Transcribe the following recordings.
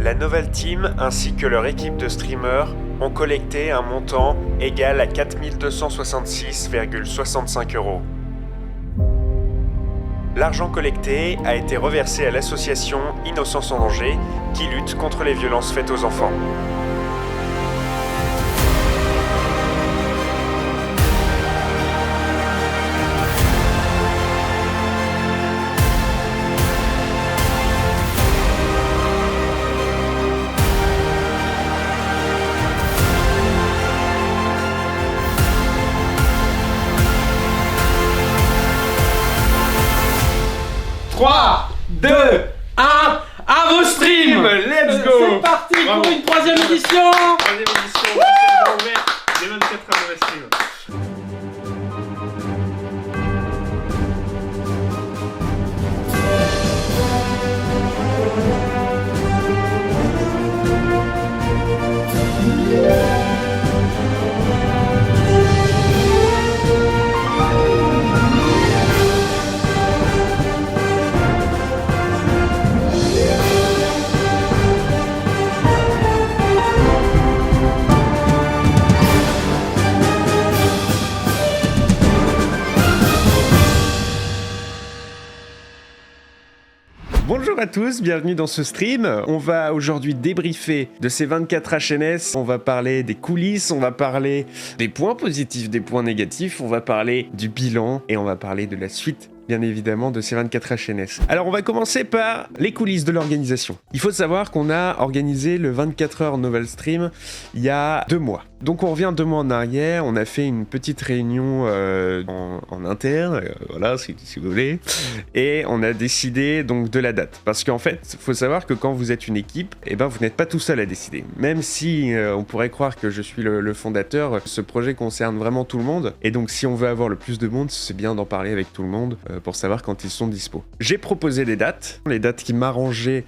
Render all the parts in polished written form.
La Novel Team ainsi que leur équipe de streamers ont collecté un montant égal à 4 266,65 €. L'argent collecté a été reversé à l'association Innocence en danger qui lutte contre les violences faites aux enfants. Trois, 2, 1, à vos streams. Let's go. C'est parti. Bravo. Pour une troisième édition. Troisième édition, on va ouvert les 24 heures de stream. Bonjour à tous, bienvenue dans ce stream. On va aujourd'hui débriefer de ces 24 HNS. On va parler des coulisses, on va parler des points positifs, des points négatifs, on va parler du bilan et on va parler de la suite, bien évidemment, de ces 24 HNS. Alors on va commencer par les coulisses de l'organisation. Il faut savoir qu'on a organisé le 24 heures Novel Stream il y a 2 mois. Donc on revient 2 mois en arrière, on a fait une petite réunion en interne, voilà, si vous voulez, et on a décidé donc de la date. Parce qu'en fait, il faut savoir que quand vous êtes une équipe, eh ben, vous n'êtes pas tout seul à décider. Même si on pourrait croire que je suis le fondateur, ce projet concerne vraiment tout le monde, et donc si on veut avoir le plus de monde, c'est bien d'en parler avec tout le monde pour savoir quand ils sont dispo. J'ai proposé des dates, les dates qui m'arrangeaient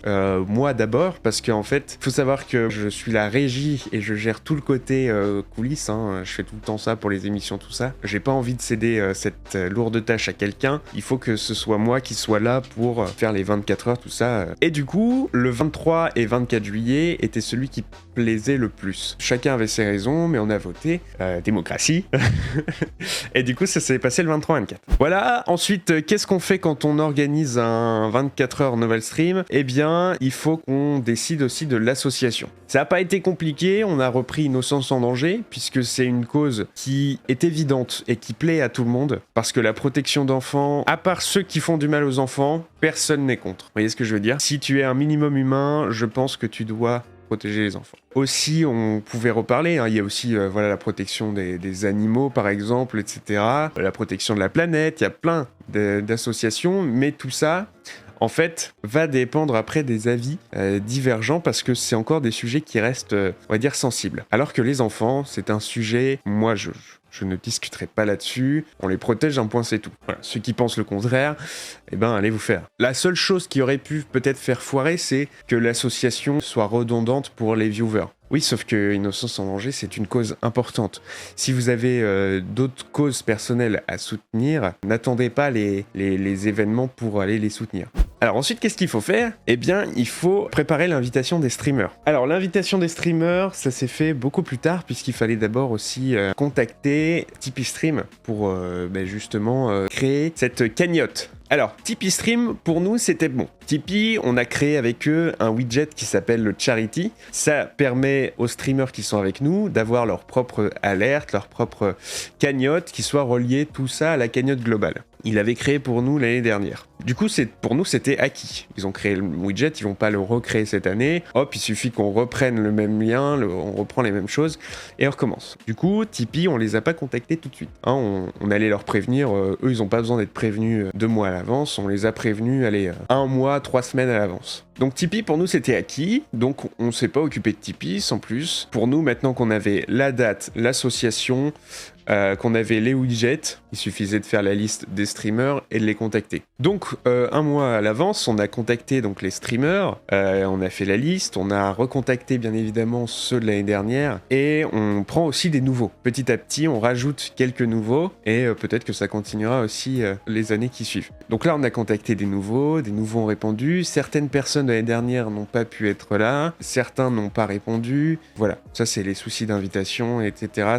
moi d'abord, parce qu'en fait, il faut savoir que je suis la régie et je gère tout le côté coulisses, hein. Je fais tout le temps ça pour les émissions, tout ça. J'ai pas envie de céder cette lourde tâche à quelqu'un. Il faut que ce soit moi qui soit là pour faire les 24 heures, tout ça. Et du coup, le 23 et 24 juillet était celui qui plaisait le plus. Chacun avait ses raisons, mais on a voté. Démocratie. Et du coup, ça s'est passé le 23-24. Voilà. Ensuite, qu'est-ce qu'on fait quand on organise un 24 heures Novel Stream? Eh bien, il faut qu'on décide aussi de l'association. Ça n'a pas été compliqué. On a repris Innocence en danger, puisque c'est une cause qui est évidente et qui plaît à tout le monde, parce que la protection d'enfants, à part ceux qui font du mal aux enfants, personne n'est contre. Vous voyez ce que je veux dire? Si tu es un minimum humain, je pense que tu dois protéger les enfants. Aussi, on pouvait reparler, hein, il y a aussi voilà, la protection des animaux, par exemple, etc. La protection de la planète, il y a plein d'associations, mais tout ça, en fait, va dépendre après des avis divergents parce que c'est encore des sujets qui restent, on va dire, sensibles. Alors que les enfants, c'est un sujet, moi je ne discuterai pas là-dessus, on les protège, un point c'est tout. Voilà. Ceux qui pensent le contraire, eh ben allez vous faire. La seule chose qui aurait pu peut-être faire foirer, c'est que l'association soit redondante pour les viewers. Oui, sauf que Innocence en danger, c'est une cause importante. Si vous avez d'autres causes personnelles à soutenir, n'attendez pas les événements pour aller les soutenir. Alors ensuite, qu'est-ce qu'il faut faire? Eh bien, il faut préparer l'invitation des streamers. Alors l'invitation des streamers, ça s'est fait beaucoup plus tard, puisqu'il fallait d'abord aussi contacter Tipeee Stream pour justement créer cette cagnotte. Alors, Tipeee Stream, pour nous, c'était bon. Tipeee, on a créé avec eux un widget qui s'appelle le Charity. Ça permet aux streamers qui sont avec nous d'avoir leur propre alerte, leur propre cagnotte, qui soit reliée tout ça à la cagnotte globale. Ils l'avaient créé pour nous l'année dernière. Du coup, pour nous, c'était acquis. Ils ont créé le widget, ils vont pas le recréer cette année. Hop, il suffit qu'on reprenne le même lien, on reprend les mêmes choses, et on recommence. Du coup, Tipeee, on les a pas contactés tout de suite. Hein, on allait leur prévenir, eux, ils ont pas besoin d'être prévenus 2 mois à l'avance, on les a prévenus, 1 mois, 3 semaines à l'avance. Donc Tipeee, pour nous, c'était acquis, donc on s'est pas occupé de Tipeee, sans plus. Pour nous, maintenant qu'on avait la date, l'association, qu'on avait les widgets. Il suffisait de faire la liste des streamers et de les contacter. Donc, un mois à l'avance, on a contacté donc les streamers, on a fait la liste, on a recontacté bien évidemment ceux de l'année dernière, et on prend aussi des nouveaux. Petit à petit, on rajoute quelques nouveaux, et peut-être que ça continuera aussi les années qui suivent. Donc là, on a contacté des nouveaux ont répondu, certaines personnes de l'année dernière n'ont pas pu être là, certains n'ont pas répondu, voilà. Ça, c'est les soucis d'invitation, etc.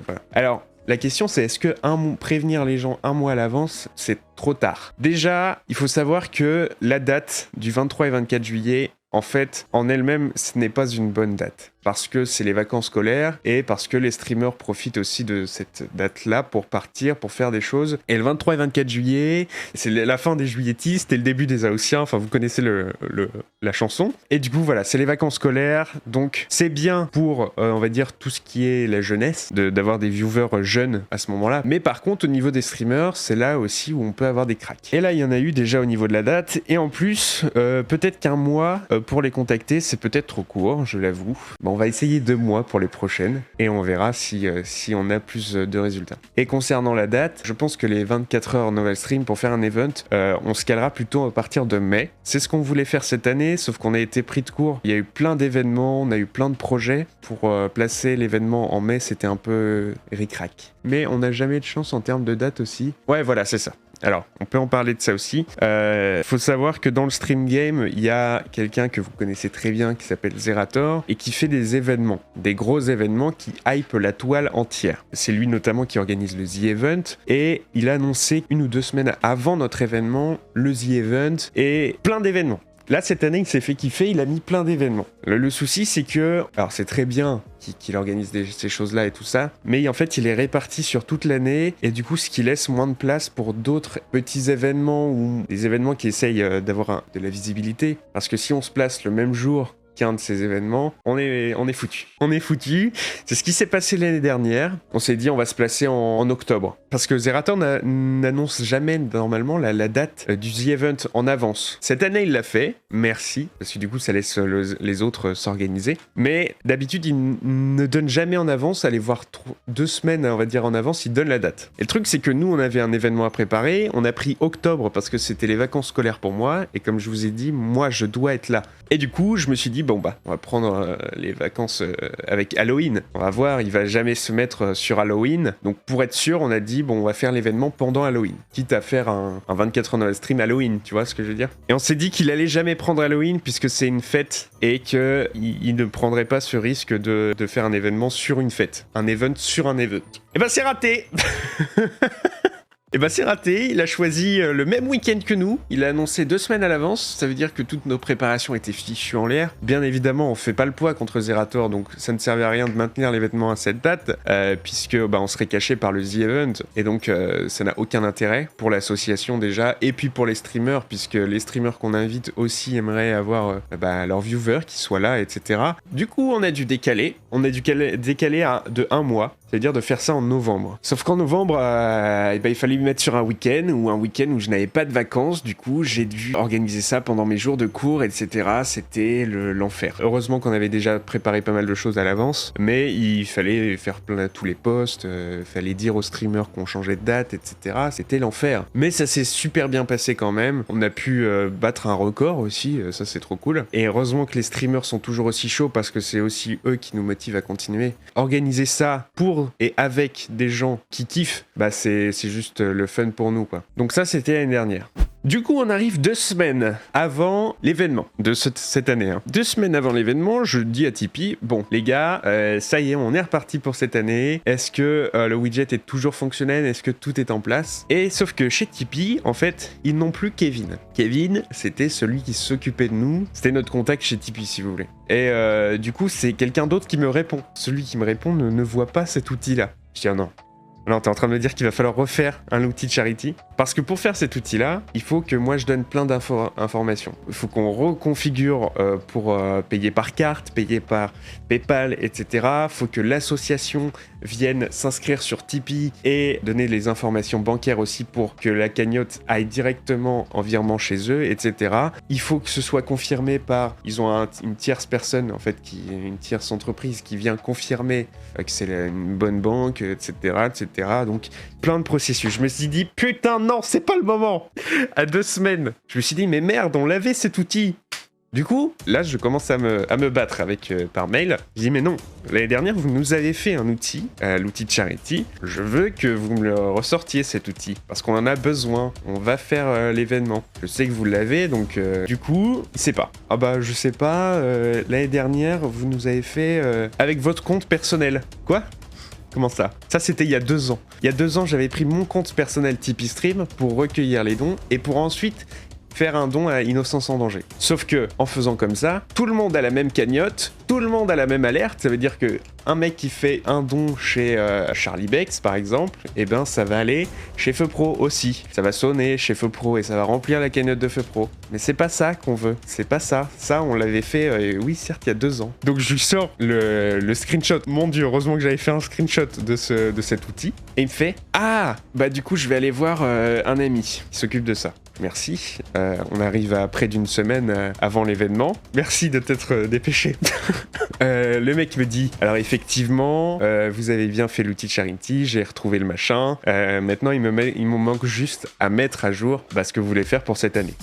Voilà. Alors, la question, c'est est-ce que prévenir les gens un mois à l'avance, c'est trop tard? Déjà, il faut savoir que la date du 23 et 24 juillet, en fait, en elle-même, ce n'est pas une bonne date. Parce que c'est les vacances scolaires et parce que les streamers profitent aussi de cette date-là pour partir, pour faire des choses. Et le 23 et 24 juillet, c'est la fin des juilletistes et le début des Haussiens. Enfin, vous connaissez la chanson. Et du coup, voilà, c'est les vacances scolaires. Donc, c'est bien pour, on va dire, tout ce qui est la jeunesse, d'avoir des viewers jeunes à ce moment-là. Mais par contre, au niveau des streamers, c'est là aussi où on peut avoir des cracks. Et là, il y en a eu déjà au niveau de la date. Et en plus, peut-être qu'un mois pour les contacter, c'est peut-être trop court, je l'avoue. Bon, on va essayer 2 mois pour les prochaines et on verra si on a plus de résultats. Et concernant la date, je pense que les 24 heures Novel Stream pour faire un event, on se calera plutôt à partir de mai. C'est ce qu'on voulait faire cette année, sauf qu'on a été pris de court. Il y a eu plein d'événements, on a eu plein de projets. Pour placer l'événement en mai, c'était un peu ric-rac. Mais on n'a jamais de chance en termes de date aussi. Ouais, voilà, c'est ça. Alors, on peut en parler de ça aussi. Faut savoir que dans le stream game, il y a quelqu'un que vous connaissez très bien qui s'appelle Zerator et qui fait des événements, des gros événements qui hype la toile entière. C'est lui notamment qui organise le The Event et il a annoncé 1 ou 2 semaines avant notre événement le The Event et plein d'événements. Là, cette année, il s'est fait kiffer, il a mis plein d'événements. Le souci, c'est que... Alors, c'est très bien qu'il organise ces choses-là et tout ça, mais en fait, il est réparti sur toute l'année, et du coup, ce qui laisse moins de place pour d'autres petits événements, ou des événements qui essayent d'avoir de la visibilité. Parce que si on se place le même jour qu'un de ces événements, on est foutu. On est foutu. C'est ce qui s'est passé l'année dernière. On s'est dit on va se placer en octobre. Parce que Zerator n'annonce jamais normalement la date du The Event en avance. Cette année il l'a fait, merci, parce que du coup ça laisse les autres s'organiser. Mais d'habitude il ne donne jamais en avance, allez voir 2 semaines on va dire en avance, il donne la date. Et le truc c'est que nous on avait un événement à préparer, on a pris octobre parce que c'était les vacances scolaires pour moi, et comme je vous ai dit, moi je dois être là. Et du coup je me suis dit bon bah on va prendre les vacances avec Halloween. On va voir, il va jamais se mettre sur Halloween. Donc pour être sûr, on a dit bon on va faire l'événement pendant Halloween. Quitte à faire un 24 heures dans le stream Halloween, tu vois ce que je veux dire? Et on s'est dit qu'il allait jamais prendre Halloween puisque c'est une fête et qu'il ne prendrait pas ce risque de faire un événement sur une fête. Un event sur un event. Et ben c'est raté. Et bah c'est raté, il a choisi le même week-end que nous, il a annoncé 2 semaines à l'avance, ça veut dire que toutes nos préparations étaient fichues en l'air. Bien évidemment, on fait pas le poids contre Zerator, donc ça ne servait à rien de maintenir l'événement à cette date, puisque bah, on serait caché par le The Event, et donc ça n'a aucun intérêt pour l'association déjà, et puis pour les streamers, puisque les streamers qu'on invite aussi aimeraient avoir leurs viewers qui soient là, etc. Du coup, on a dû décaler, de 1 mois. C'est-à-dire de faire ça en novembre. Sauf qu'en novembre, il fallait me mettre sur un week-end où je n'avais pas de vacances. Du coup, j'ai dû organiser ça pendant mes jours de cours, etc. C'était l'enfer. Heureusement qu'on avait déjà préparé pas mal de choses à l'avance, mais il fallait faire tous les posts, fallait dire aux streamers qu'on changeait de date, etc. C'était l'enfer. Mais ça s'est super bien passé quand même. On a pu battre un record aussi, ça c'est trop cool. Et heureusement que les streamers sont toujours aussi chauds parce que c'est aussi eux qui nous motivent à continuer. Organiser ça pour et avec des gens qui kiffent, c'est juste le fun pour nous, quoi. Donc ça, c'était l'année dernière. Du coup, on arrive 2 semaines avant l'événement de cette année. 2 semaines avant l'événement, je dis à Tipeee, bon, les gars, ça y est, on est reparti pour cette année. Est-ce que le widget est toujours fonctionnel? Est-ce que tout est en place? Et sauf que chez Tipeee, en fait, ils n'ont plus Kevin. Kevin, c'était celui qui s'occupait de nous. C'était notre contact chez Tipeee, si vous voulez. Et du coup, c'est quelqu'un d'autre qui me répond. Celui qui me répond ne voit pas cet outil-là. Je dis, ah non. Non, t'es en train de me dire qu'il va falloir refaire un outil de charity. Parce que pour faire cet outil-là, il faut que moi je donne plein d'informations. Il faut qu'on reconfigure pour payer par carte, payer par PayPal, etc. Il faut que l'association viennent s'inscrire sur Tipeee et donner les informations bancaires aussi pour que la cagnotte aille directement en virement chez eux, etc. Il faut que ce soit confirmé par... Ils ont une tierce personne, en fait, une tierce entreprise qui vient confirmer que c'est une bonne banque, etc., etc. Donc, plein de processus. Je me suis dit, putain, non, c'est pas le moment. À 2 semaines, je me suis dit, mais merde, on l'avait cet outil. Du coup, là, je commence à me battre avec par mail. Je dis, mais non, l'année dernière, vous nous avez fait un outil, l'outil de Charity. Je veux que vous me le ressortiez, cet outil, parce qu'on en a besoin. On va faire l'événement. Je sais que vous l'avez, donc du coup, il sait pas. Ah bah, je sais pas, l'année dernière, vous nous avez fait avec votre compte personnel. Quoi ? Comment ça ? Ça, c'était il y a 2 ans. Il y a 2 ans, j'avais pris mon compte personnel Tipeee Stream pour recueillir les dons et pour ensuite faire un don à Innocence en danger. Sauf que, en faisant comme ça, tout le monde a la même cagnotte, tout le monde a la même alerte. Ça veut dire que un mec qui fait un don chez Charlie Bex, par exemple, eh ben ça va aller chez Feu Pro aussi. Ça va sonner chez Feu Pro et ça va remplir la cagnotte de Feu Pro. Mais c'est pas ça qu'on veut. C'est pas ça. Ça, on l'avait fait, oui, certes, il y a 2 ans. Donc je lui sors le screenshot. Mon Dieu, heureusement que j'avais fait un screenshot de cet outil. Et il me fait, ah, bah du coup, je vais aller voir un ami qui s'occupe de ça. Merci. On arrive à près d'une semaine avant l'événement. Merci de t'être dépêché. Le mec me dit, alors effectivement, vous avez bien fait l'outil de Charity, j'ai retrouvé le machin. Maintenant, il me manque juste à mettre à jour ce que vous voulez faire pour cette année.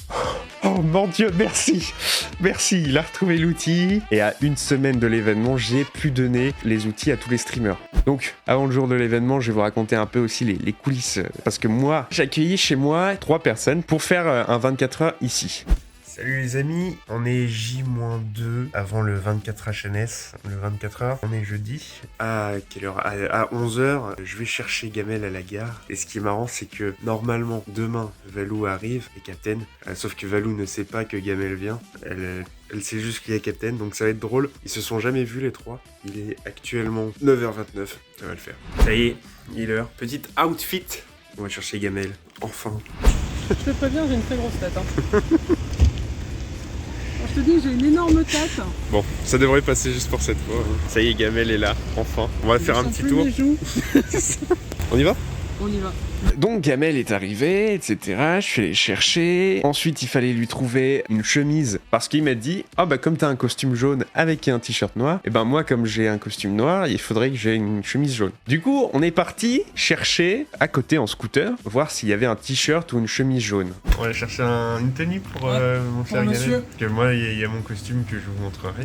Oh mon Dieu, merci. Merci, il a retrouvé l'outil. Et à 1 semaine de l'événement, j'ai pu donner les outils à tous les streamers. Donc, avant le jour de l'événement, je vais vous raconter un peu aussi les coulisses. Parce que moi, j'ai accueilli chez moi 3 personnes pour faire un 24 heures ici. Salut les amis, on est J-2 avant le 24 HNS, le 24 heures, on est jeudi. À quelle heure ? À 11h, je vais chercher Gamel à la gare. Et ce qui est marrant, c'est que normalement, demain, Valou arrive et Captain. Sauf que Valou ne sait pas que Gamel vient. Elle sait juste qu'il y a Captain, donc ça va être drôle. Ils se sont jamais vus les 3. Il est actuellement 9h29, ça va le faire. Ça y est, il est l'heure. Petite outfit. On va chercher Gamel, enfin. Je te préviens, j'ai une très grosse tête. Hein. Je te dis, j'ai une énorme tête. Bon, ça devrait passer juste pour cette fois. Ça y est, Gamel est là, enfin. On va faire un petit tour. On y va ? On y va. Donc Gamel est arrivé, etc. Je suis allé chercher. Ensuite, il fallait lui trouver une chemise. Parce qu'il m'a dit, ah bah comme t'as un costume jaune avec un t-shirt noir, et ben moi comme j'ai un costume noir, il faudrait que j'ai une chemise jaune. Du coup, on est parti chercher à côté en scooter, voir s'il y avait un t-shirt ou une chemise jaune. On va aller chercher une tenue pour mon cher Gamel. Parce que moi, il y a mon costume que je vous montrerai.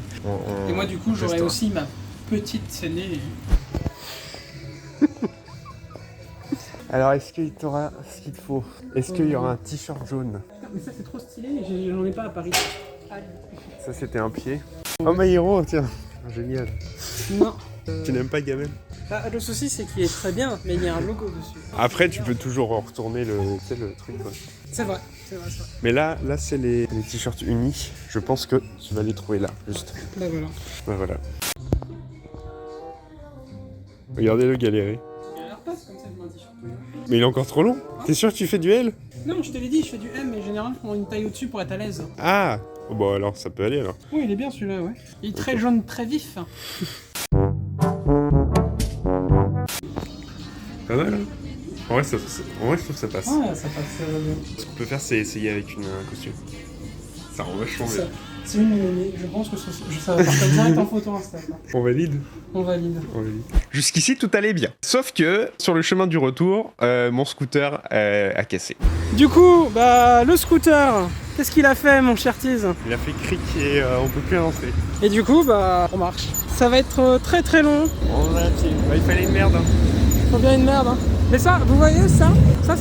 Et moi du coup, j'aurai aussi ma petite scénée. Alors, est-ce qu'il t'aura ce qu'il te faut ? Est-ce qu'il y aura un t-shirt jaune ? Mais ça c'est trop stylé, j'en ai pas à Paris. Ça c'était un pied. Oh my hero, tiens, génial. Non. Tu n'aimes pas Gamel ? Bah, le souci c'est qu'il est très bien, mais il y a un logo dessus. Après tu peux toujours retourner le truc quoi. C'est vrai. Mais là c'est les t-shirts unis. Je pense que tu vas les trouver là, juste. Bah voilà. Bah voilà. Regardez-le galérer. Il a l'air passe comme ça de un t-shirt. Mais il est encore trop long. T'es sûr que tu fais du L ? Non, je te l'ai dit, je fais du M, mais généralement je prends une taille au-dessus pour être à l'aise. Ah oh, bah alors ça peut aller alors. Oui, il est bien celui-là, ouais. Il est très jaune, très vif. Pas mal. En vrai, je trouve que ça passe. Ouais, ça passe bien. Ce qu'on peut faire, c'est essayer avec un costume. Ça rend vachement bien. C'est une année, je pense que ça va partir direct en photo Insta. On valide ? On valide. Jusqu'ici, tout allait bien. Sauf que, sur le chemin du retour, mon scooter a cassé. Du coup, bah, le scooter, qu'est-ce qu'il a fait, mon cher Tease ? Il a fait cric et on peut plus avancer. Et du coup, bah, on marche. Ça va être très très long. Il fallait une merde. Faut bien une merde, hein. Mais ça, vous voyez ça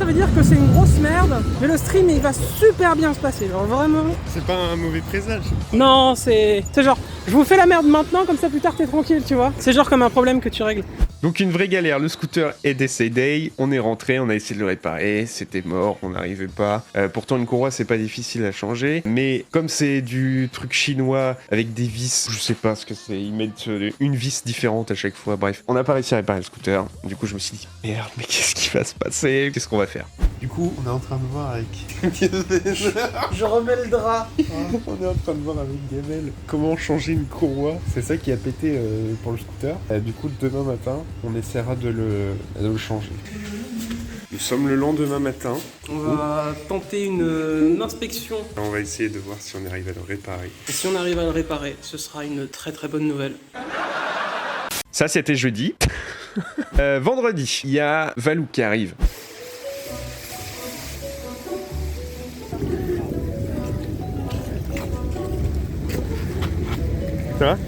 veut dire que c'est une grosse merde, mais le stream il va super bien se passer, genre vraiment. C'est pas un mauvais présage. Non, c'est genre, je vous fais la merde maintenant, comme ça plus tard t'es tranquille, tu vois. C'est genre comme un problème que tu règles. Donc une vraie galère, le scooter est décédé, on est rentré, on a essayé de le réparer, c'était mort, on n'arrivait pas. Pourtant une courroie c'est pas difficile à changer, mais comme c'est du truc chinois avec des vis, je sais pas ce que c'est, ils mettent une vis différente à chaque fois, bref. On n'a pas réussi à réparer le scooter, du coup je me suis dit merde mais qu'est-ce qui va se passer ? Qu'est-ce qu'on va faire ? Du coup, on est en train de voir avec... Je remets le drap. On est en train de voir avec Gamel comment changer une courroie. C'est ça qui a pété pour le scooter. Du coup, demain matin, on essaiera de le changer. Nous sommes le lendemain matin. On va tenter une inspection. On va essayer de voir si on arrive à le réparer. Et si on arrive à le réparer, ce sera une très très bonne nouvelle. Ça, c'était jeudi. Vendredi, il y a Valou qui arrive. Ça va?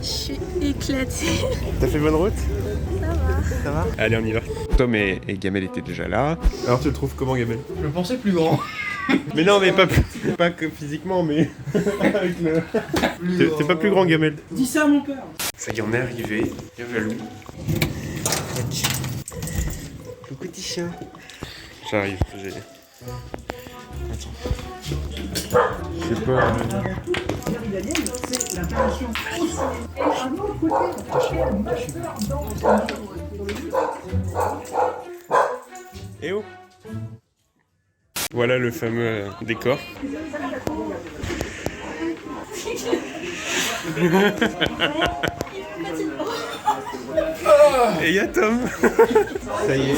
Je suis éclatée. T'as fait bonne route? Ça va. Allez, on y va. Tom et Gamel étaient déjà là. Alors, tu le trouves comment, Gamel? Je le pensais plus grand. Mais non, mais pas que physiquement, mais avec le... T'es pas plus grand, Gamel. Dis ça à mon père. Ça y est, on est arrivé. Il y a Valou. Le petit chien. J'arrive. Attends. Je sais pas. Eh oh! Voilà le fameux décor. Et il y a Tom. Ça y est,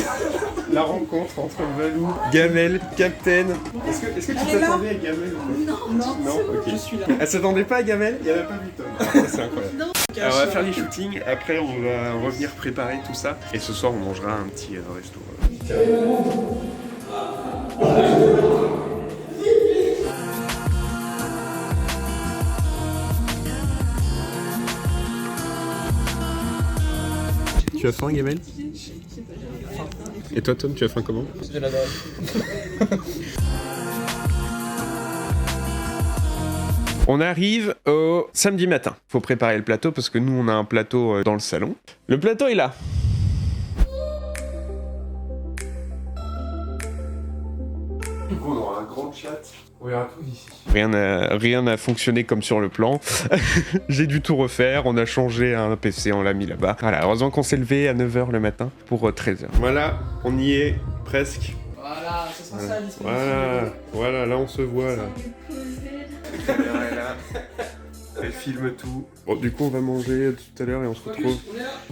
la rencontre entre Valou, Gamel, Captain. Est-ce que tu t'attendais à Gamel ou pas? Non, ok. Je suis là. Elle s'attendait pas à Gamel? Il n'y avait pas vu Tom. Ah, ça, c'est incroyable. Alors, on va faire les shootings, après on va revenir préparer tout ça. Et ce soir on mangera un petit resto. Tu as faim, Gamel? Et toi, Tom, tu as faim comment? J'ai la dalle. On arrive au samedi matin. Faut préparer le plateau parce que nous, on a un plateau dans le salon. Le plateau est là. On aura un grand chat. On verra tout ici. Rien n'a fonctionné comme sur le plan. J'ai dû tout refaire. On a changé un PC, on l'a mis là-bas. Voilà, heureusement qu'on s'est levé à 9h le matin pour 13h. Voilà, on y est, presque. Voilà, ce sera ça la disposition. Voilà, là on se voit là. La caméra est là. Elle filme tout. Bon, du coup, on va manger tout à l'heure et on se retrouve.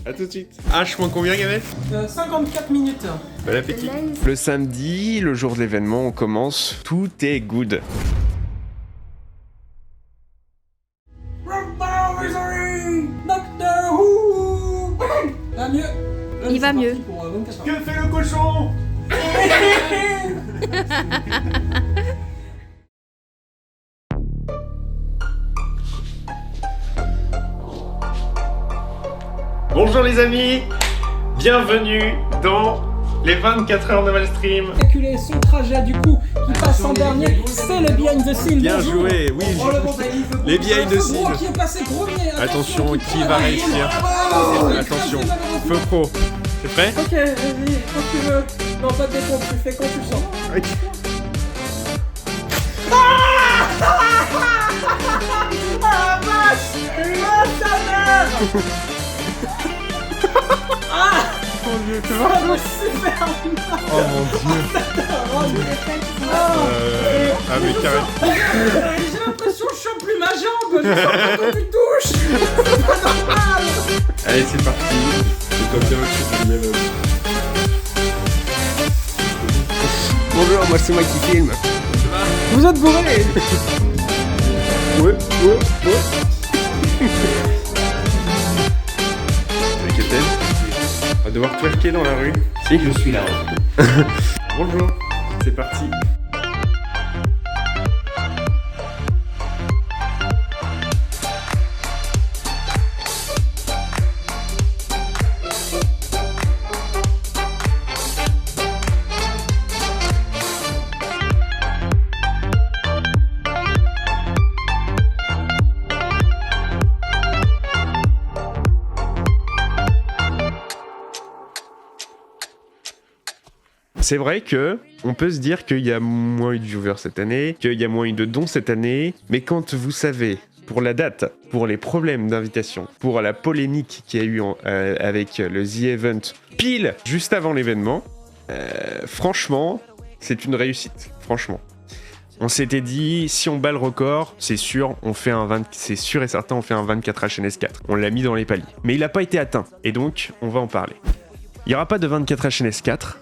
A tout de suite. H moins combien, Gamel? 54 minutes. Bon appétit. Le samedi, le jour de l'événement, on commence. Tout est good. Doctor Who. Va mieux. Il va mieux. Pour 24 heures. Que fait le cochon? Bonjour les amis, bienvenue dans les 24 heures de Malstream. Calculer son trajet du coup qui passe en dernier, c'est le behind the scene. Bien Bonjour. joué, oui. Les behind the Feu scenes. Pro qui est passé premier. Attention, qui va réussir? Attention, feu pro. C'est prêt? Ok, vas-y, quand tu veux. Non, pas de décompte, tu fais quand tu sens. Ok. Ah vache! Ah ta mère! Ah! Mon Dieu, tu Ça va super mal! Oh mon Dieu. Ah mais carrément. J'ai l'impression que je sens plus ma jambe! Je sens pas quand tu touches! C'est pas normal! Allez, c'est parti. C'est toi bien au-dessus du même. Bonjour, moi c'est moi qui filme. Vous êtes bourré! Ouais. T'inquiète, on va devoir twerker dans la rue. Si, je suis là. Bonjour, c'est parti. C'est vrai que on peut se dire qu'il y a moins eu de viewers cette année, qu'il y a moins eu de dons cette année, mais quand vous savez, pour la date, pour les problèmes d'invitation, pour la polémique qu'il y a eu avec le The Event pile juste avant l'événement, Franchement, c'est une réussite. Franchement. On s'était dit, si on bat le record, c'est sûr, c'est sûr et certain, on fait un 24 HNS 4. On l'a mis dans les paliers. Mais il n'a pas été atteint. Et donc, on va en parler. Il n'y aura pas de 24 HNS 4.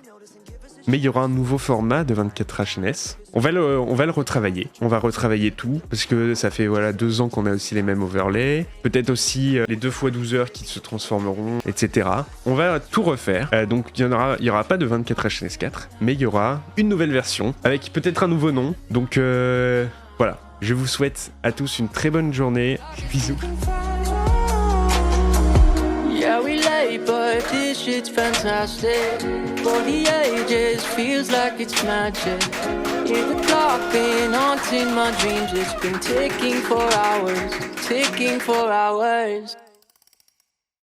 Mais il y aura un nouveau format de 24 HNS. On va le retravailler. On va retravailler tout, parce que ça fait 2 ans qu'on a aussi les mêmes overlays. Peut-être aussi les 2 x 12 heures qui se transformeront, etc. On va tout refaire. Donc il y aura pas de 24 HNS 4, mais il y aura une nouvelle version, avec peut-être un nouveau nom. Donc voilà, je vous souhaite à tous une très bonne journée. Bisous. Yeah, we late, but this shit's fantastic. For the ages, feels like it's magic. Hear the clock been haunting my dreams. It's been ticking for hours, ticking for hours.